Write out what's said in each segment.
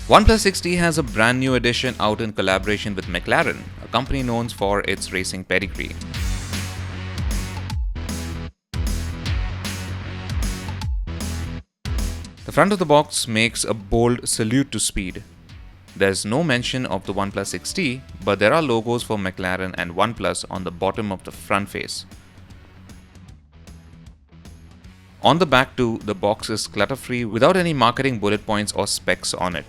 OnePlus 6T has a brand new edition out in collaboration with McLaren, a company known for its racing pedigree. The front of the box makes a bold salute to speed. There's no mention of the OnePlus 6T, but there are logos for McLaren and OnePlus on the bottom of the front face. On the back too, the box is clutter-free without any marketing bullet points or specs on it.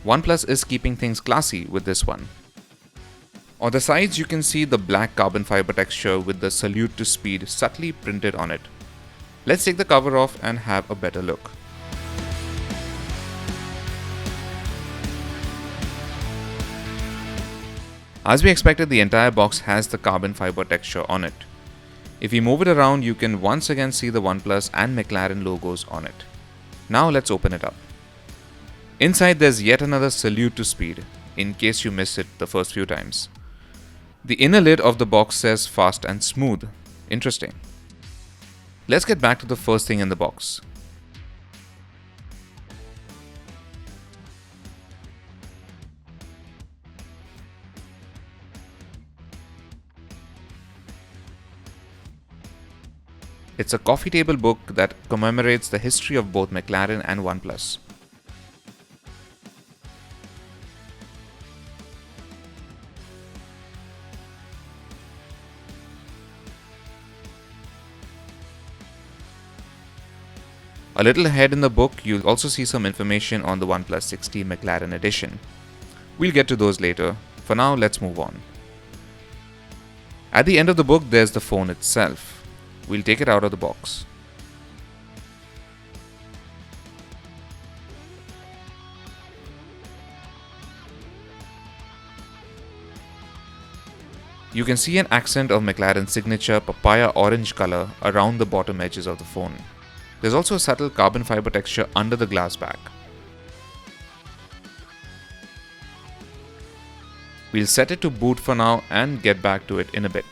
OnePlus is keeping things classy with this one. On the sides you can see the black carbon fiber texture with the salute to speed subtly printed on it. Let's take the cover off and have a better look. As we expected, the entire box has the carbon fiber texture on it. If we move it around, you can once again see the OnePlus and McLaren logos on it. Now let's open it up. Inside there's yet another salute to speed, in case you missed it the first few times. The inner lid of the box says fast and smooth. Interesting. Let's get back to the first thing in the box. It's a coffee table book that commemorates the history of both McLaren and OnePlus. A little ahead in the book, you'll also see some information on the OnePlus 6T McLaren edition. We'll get to those later. For now, let's move on. At the end of the book, there's the phone itself. We'll take it out of the box. You can see an accent of McLaren's signature papaya orange color around the bottom edges of the phone. There's also a subtle carbon fiber texture under the glass back. We'll set it to boot for now and get back to it in a bit.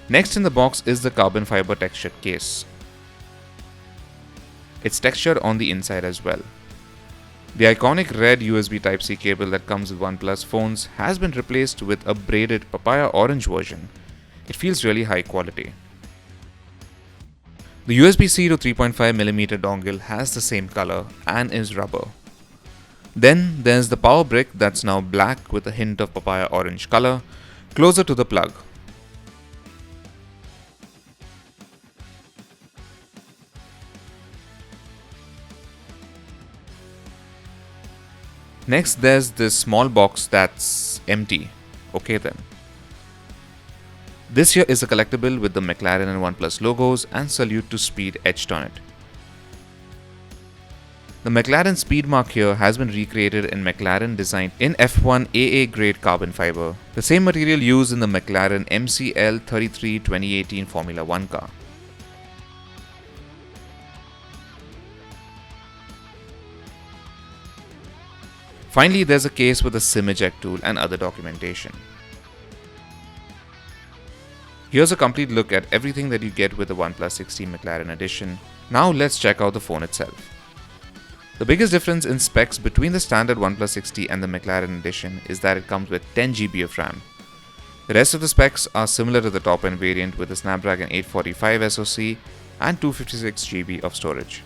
Next in the box is the carbon fiber textured case. It's textured on the inside as well. The iconic red USB Type-C cable that comes with OnePlus phones has been replaced with a braided papaya orange version. It feels really high quality. The USB-C to 3.5mm dongle has the same color and is rubber. Then there's the power brick that's now black with a hint of papaya orange color, closer to the plug. Next, there's this small box that's empty. Okay then. This here is a collectible with the McLaren and OnePlus logos and salute to speed etched on it. The McLaren speed mark here has been recreated in McLaren design in F1 AA grade carbon fiber, the same material used in the McLaren MCL33 2018 Formula 1 car. Finally, there's a case with a SIM eject tool and other documentation. Here's a complete look at everything that you get with the OnePlus 6T McLaren edition. Now let's check out the phone itself. The biggest difference in specs between the standard OnePlus 6T and the McLaren edition is that it comes with 10GB of RAM. The rest of the specs are similar to the top-end variant with the Snapdragon 845 SoC and 256GB of storage.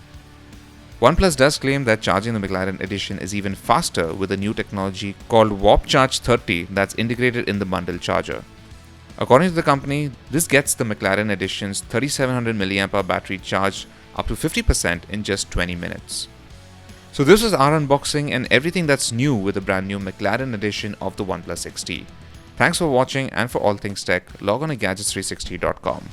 OnePlus does claim that charging the McLaren edition is even faster with a new technology called Warp Charge 30 that's integrated in the bundle charger. According to the company, this gets the McLaren edition's 3700 mAh battery charged up to 50% in just 20 minutes. So this was our unboxing and everything that's new with the brand new McLaren edition of the OnePlus 6T. Thanks for watching, and for all things tech, log on to gadgets360.com.